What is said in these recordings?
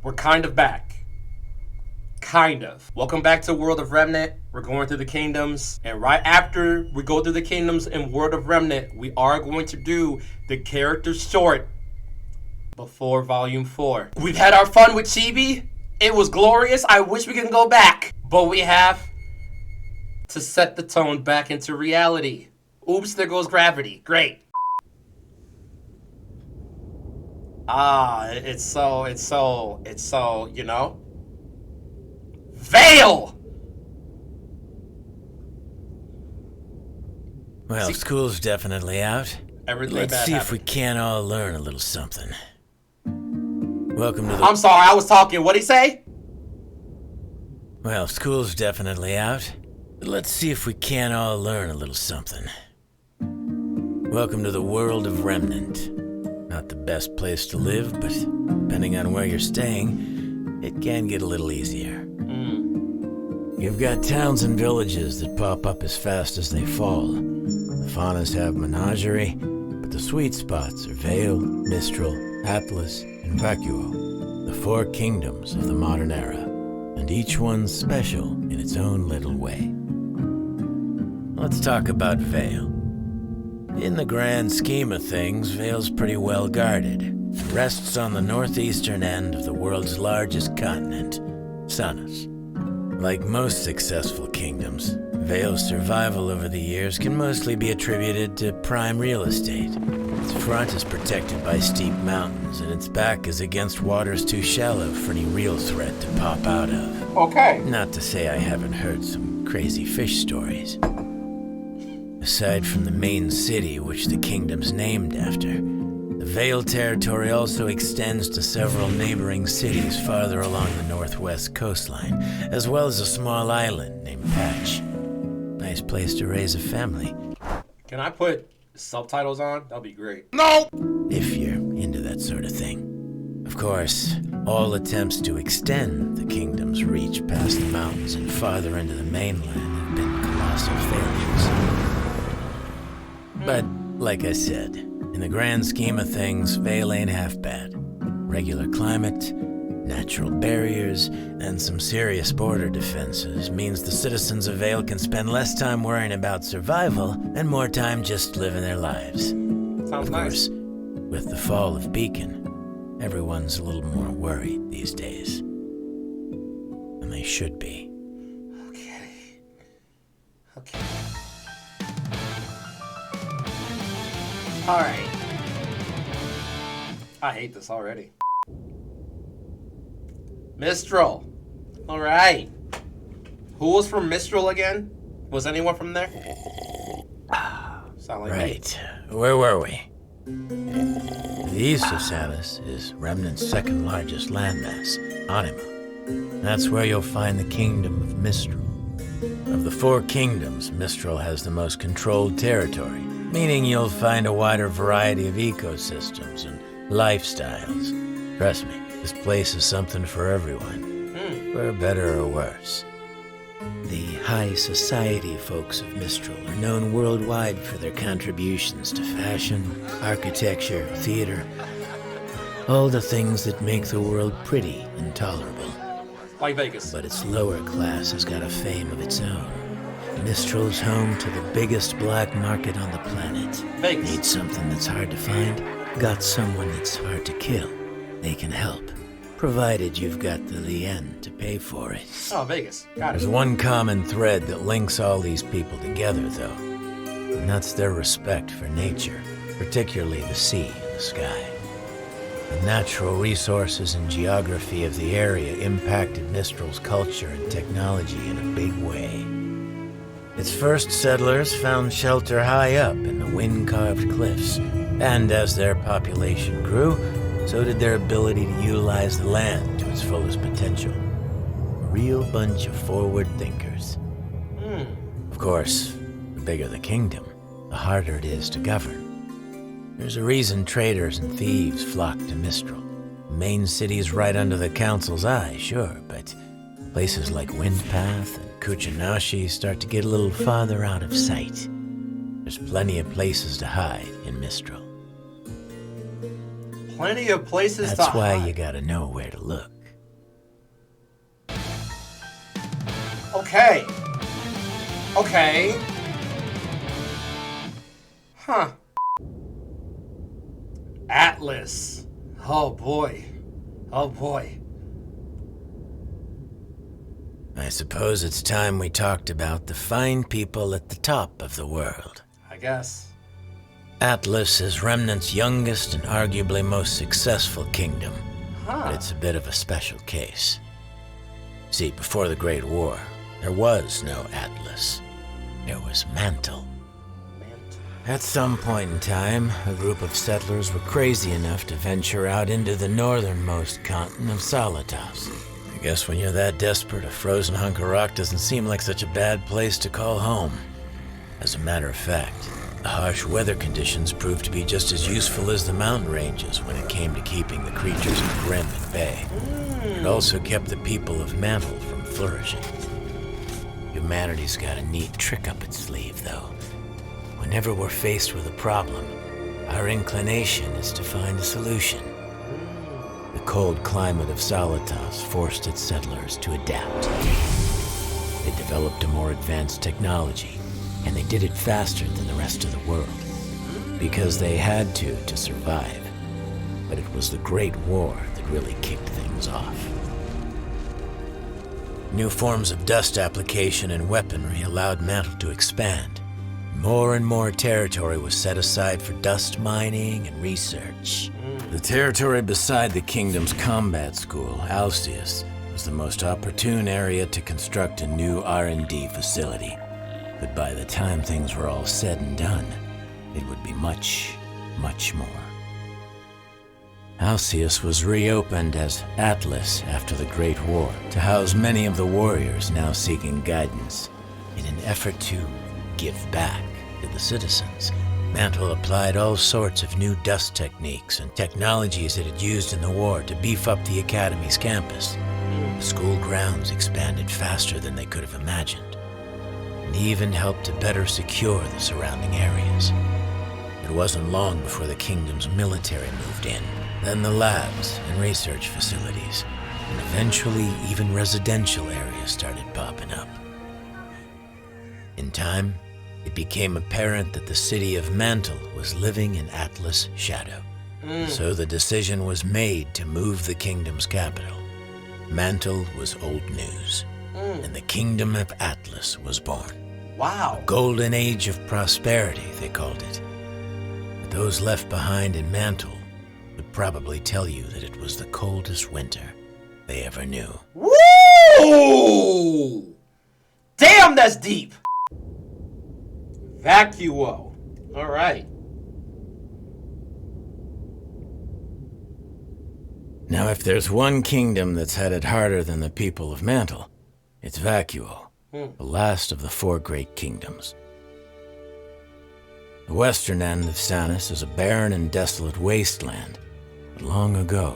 We're kind of back. Kind of. Welcome back to World of Remnant. We're going through the kingdoms. And right after we go through the kingdoms in World of Remnant, we are going to do the character short before Volume 4. We've had our fun with Chibi. It was glorious. I wish we could go back. But we have to set the tone back into reality. Oops, there goes gravity. Great. It's so, you know. Vale! Well, school's definitely out. Let's see if we can't all learn a little something. Welcome to the... I'm sorry, I was talking. What'd he say? Well, school's definitely out. Let's see if we can't all learn a little something. Welcome to the World of Remnant. Not the best place to live, but depending on where you're staying, it can get a little easier. You've got towns and villages that pop up as fast as they fall. The faunas have menagerie, but the sweet spots are Vale, Mistral, Atlas, and Vacuo, the 4 kingdoms of the modern era, and each one's special in its own little way. Let's talk about Vale. In the grand scheme of things, Vale's pretty well guarded. It rests on the northeastern end of the world's largest continent, Sunus. Like most successful kingdoms, Vale's survival over the years can mostly be attributed to prime real estate. Its front is protected by steep mountains, and its back is against waters too shallow for any real threat to pop out of. Okay. Not to say I haven't heard some crazy fish stories. Aside from the main city, which the kingdom's named after, the Vale territory also extends to several neighboring cities farther along the northwest coastline, as well as a small island named Patch. Nice place to raise a family. Can I put subtitles on? That'd be great. No! If you're into that sort of thing. Of course, all attempts to extend the kingdom's reach past the mountains and farther into the mainland have been colossal failures. But, like I said, in the grand scheme of things, Vale ain't half bad. Regular climate, natural barriers, and some serious border defenses means the citizens of Vale can spend less time worrying about survival and more time just living their lives. Sounds of nice. course, with the fall of Beacon, everyone's a little more worried these days. And they should be. Okay. Alright. I hate this already. Mistral. Alright. Who was from Mistral again? Was anyone from there? Sound like Right. Where were we? The east of Salus is Remnant's second largest landmass, Anima. That's where you'll find the kingdom of Mistral. Of the 4 kingdoms, Mistral has the most controlled territory, meaning you'll find a wider variety of ecosystems and lifestyles. Trust me, this place is something for everyone, for better or worse. The high society folks of Mistral are known worldwide for their contributions to fashion, architecture, theater, all the things that make the world pretty and tolerable. Like Vegas. But its lower class has got a fame of its own. Mistral's home to the biggest black market on the planet. Vegas. Need something that's hard to find? Got someone that's hard to kill? They can help, provided you've got the lien to pay for it. Oh, Vegas. Got There's it. one common thread that links all these people together, though, and that's their respect for nature, particularly the sea and the sky. The natural resources and geography of the area impacted Mistral's culture and technology in a big way. Its first settlers found shelter high up in the wind-carved cliffs, and as their population grew, so did their ability to utilize the land to its fullest potential. A real bunch of forward thinkers. Of course, the bigger the kingdom, the harder it is to govern. There's a reason traders and thieves flock to Mistral. The main city's right under the council's eye, sure, but places like Windpath and Kuchinashi start to get a little farther out of sight. There's plenty of places to hide in Mistral. Plenty of places to That's why hide. you gotta know where to look. Okay. Okay. Huh. Atlas. Oh boy. Oh boy. I suppose it's time we talked about the fine people at the top of the world. I guess. Atlas is Remnant's youngest and arguably most successful kingdom. But it's a bit of a special case. See, before the Great War, there was no Atlas. There was Mantle. At some point in time, a group of settlers were crazy enough to venture out into the northernmost continent of 𝘶𝑁𝐺. I guess when you're that desperate, a frozen hunk of rock doesn't seem like such a bad place to call home. As a matter of fact, the harsh weather conditions proved to be just as useful as the mountain ranges when it came to keeping the creatures of Grimm at bay. It also kept the people of Mantle from flourishing. Humanity's got a neat trick up its sleeve, though. Whenever we're faced with a problem, our inclination is to find a solution. The cold climate of 𝘶𝑁𝐺 forced its settlers to adapt. They developed a more advanced technology, and they did it faster than the rest of the world, because they had to survive. But it was the Great War that really kicked things off. New forms of dust application and weaponry allowed Mantle to expand. More and more territory was set aside for dust mining and research. The territory beside the kingdom's combat school, 𝘲𝑃, was the most opportune area to construct a new R&D facility. But by the time things were all said and done, it would be much, much more. 𝘲𝑃 was reopened as Atlas after the Great War to house many of the warriors now seeking guidance. In an effort to give back to the citizens, Mantle applied all sorts of new dust techniques and technologies it had used in the war to beef up the Academy's campus. The school grounds expanded faster than they could have imagined, and even helped to better secure the surrounding areas. It wasn't long before the kingdom's military moved in, then the labs and research facilities, and eventually even residential areas started popping up. In time, it became apparent that the city of Mantle was living in Atlas' shadow. So the decision was made to move the kingdom's capital. Mantle was old news, and the kingdom of Atlas was born. Wow. A golden age of prosperity, they called it. But those left behind in Mantle would probably tell you that it was the coldest winter they ever knew. Woo! Damn, that's deep. Vacuo. All right. Now, if there's one kingdom that's had it harder than the people of Mantle, it's Vacuo, the last of the four great kingdoms. The western end of 𝘶𝑁𝐺 is a barren and desolate wasteland. But long ago,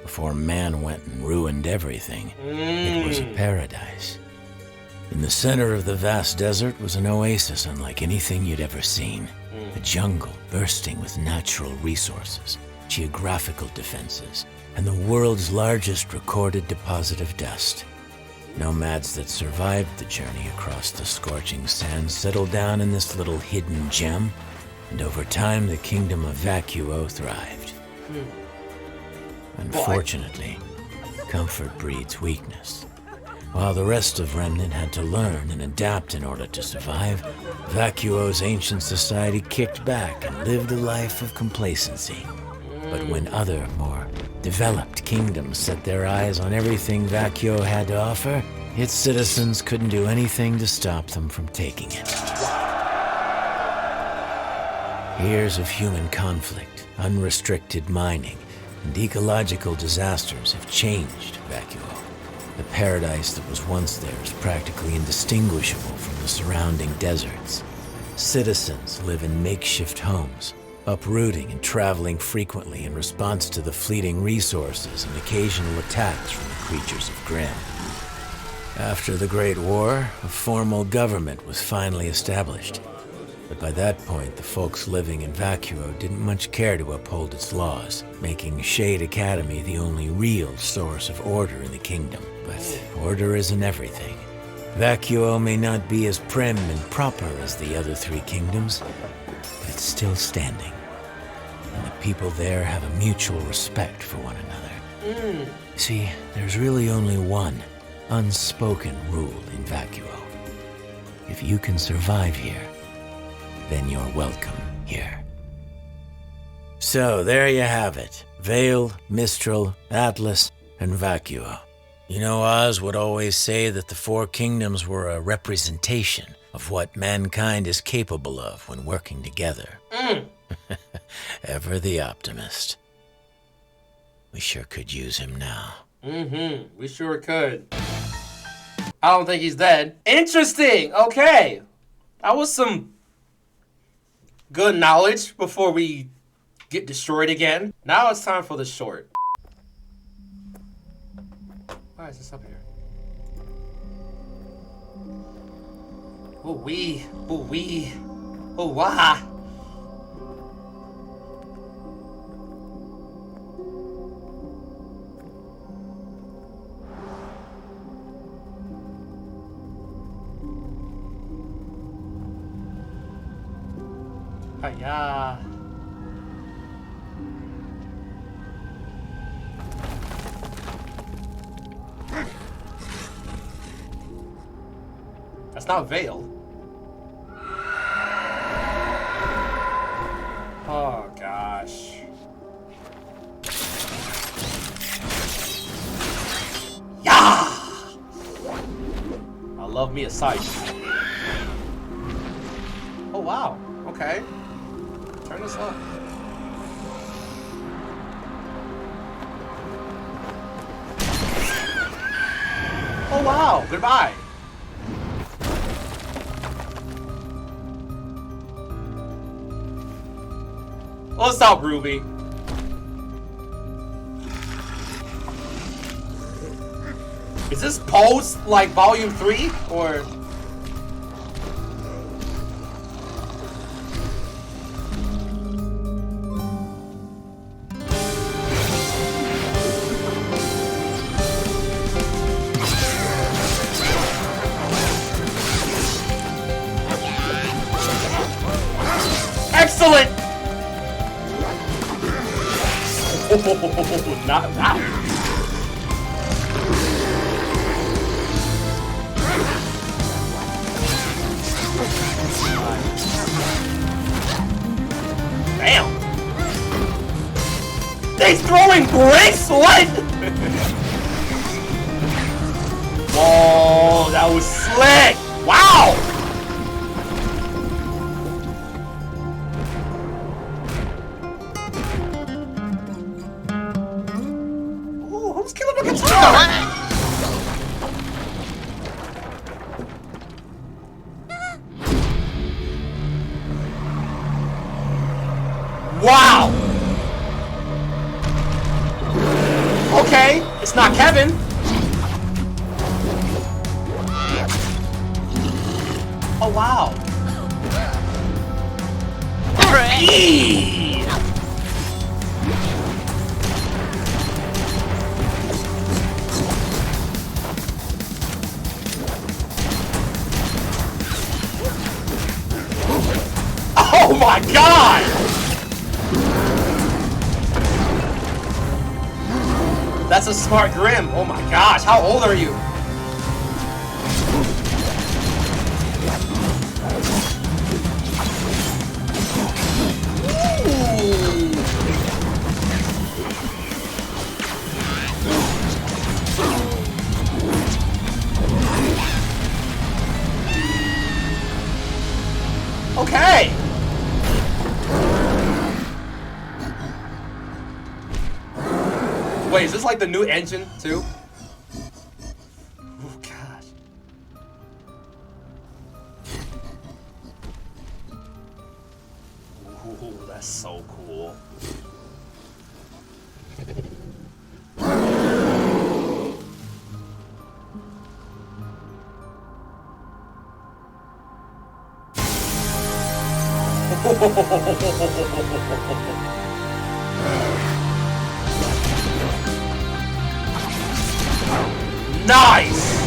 before man went and ruined everything, it was a paradise. In the center of the vast desert was an oasis unlike anything you'd ever seen. A jungle bursting with natural resources, geographical defenses, and the world's largest recorded deposit of dust. Nomads that survived the journey across the scorching sands settled down in this little hidden gem, and over time the kingdom of Vacuo thrived. Unfortunately, comfort breeds weakness. While the rest of Remnant had to learn and adapt in order to survive, Vacuo's ancient society kicked back and lived a life of complacency. But when other, more developed kingdoms set their eyes on everything Vacuo had to offer, its citizens couldn't do anything to stop them from taking it. Years of human conflict, unrestricted mining, and ecological disasters have changed Vacuo. The paradise that was once there is practically indistinguishable from the surrounding deserts. Citizens live in makeshift homes, uprooting and traveling frequently in response to the fleeting resources and occasional attacks from the creatures of Grimm. After the Great War, a formal government was finally established. But by that point, the folks living in Vacuo didn't much care to uphold its laws, making 𝘲𝑃 Academy the only real source of order in the kingdom. But order isn't everything. Vacuo may not be as prim and proper as the other three kingdoms, but it's still standing. And the people there have a mutual respect for one another. See, there's really only one unspoken rule in Vacuo. If you can survive here, then you're welcome here. So there you have it. Vale, Mistral, Atlas, and Vacuo. You know, Oz would always say that the four kingdoms were a representation of what mankind is capable of when working together. Ever the optimist. We sure could use him now. We sure could. I don't think he's dead. Interesting. Okay. That was some good knowledge before we get destroyed again. Now it's time for the short. Why is this up here? Oh wee. Oh wee. Oh wah. Hiya. That's not Vale. Oh gosh. Yeah! I love me a sight. Oh wow. Okay. Turn this up. Oh wow. Goodbye. What's up, Ruby? Is this post like volume 3 or? Excellent! Oh, not that. Damn! He's throwing bricks? What? Whoa, that was slick! Wow! Who's killing the guitar? Wow! Okay, it's not Kevin. Oh wow. Eee! Oh my god! That's a smart Grim. Oh my gosh, how old are you? Okay. Wait, is this like the new engine too? Oh gosh. Ooh, that's so cool. Nice!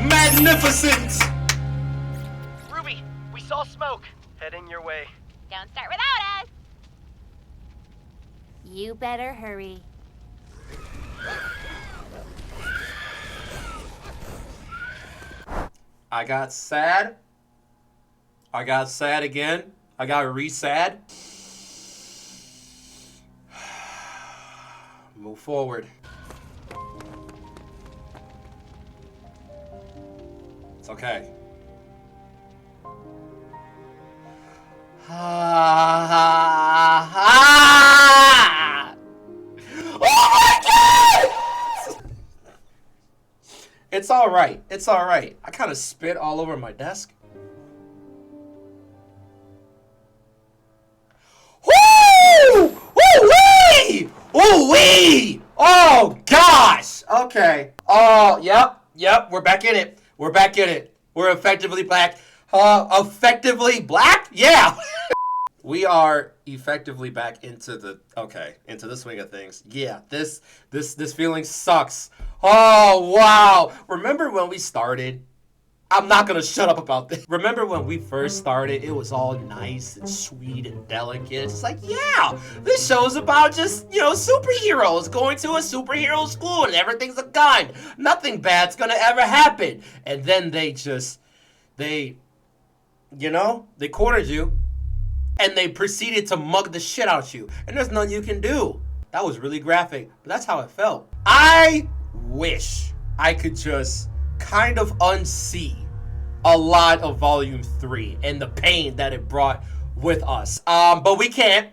Magnificent! Ruby, we saw smoke. Heading your way. Don't start without us. You better hurry. I got sad. I got sad again. I got re-sad. Move forward. It's okay. Oh my God! It's all right. It's all right. I kind of spit all over my desk. Woo! Woo-wee! Woo-wee! Oh gosh! Okay. Oh, yep. We're back in it. We're back in it. We're effectively black. Effectively black? Yeah. We are effectively back into the swing of things. Yeah, this feeling sucks. Oh wow. Remember when we started? I'm not gonna shut up about this. Remember when we first started, it was all nice and sweet and delicate. It's like, yeah, this show's about just, superheroes going to a superhero school and everything's a gun. Nothing bad's gonna ever happen. And then they cornered you and they proceeded to mug the shit out you. And there's nothing you can do. That was really graphic, but that's how it felt. I wish I could just kind of unsee a lot of Volume 3 and the pain that it brought with us. But we can't.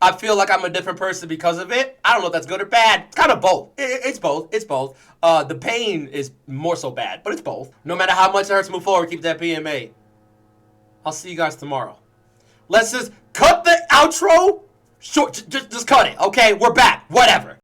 I feel like I'm a different person because of it. I don't know if that's good or bad. It's kind of both. It's both. It's both. The pain is more so bad, but it's both. No matter how much it hurts, move forward. Keep that PMA. I'll see you guys tomorrow. Let's just cut the outro. Short. Just cut it. Okay, we're back. Whatever.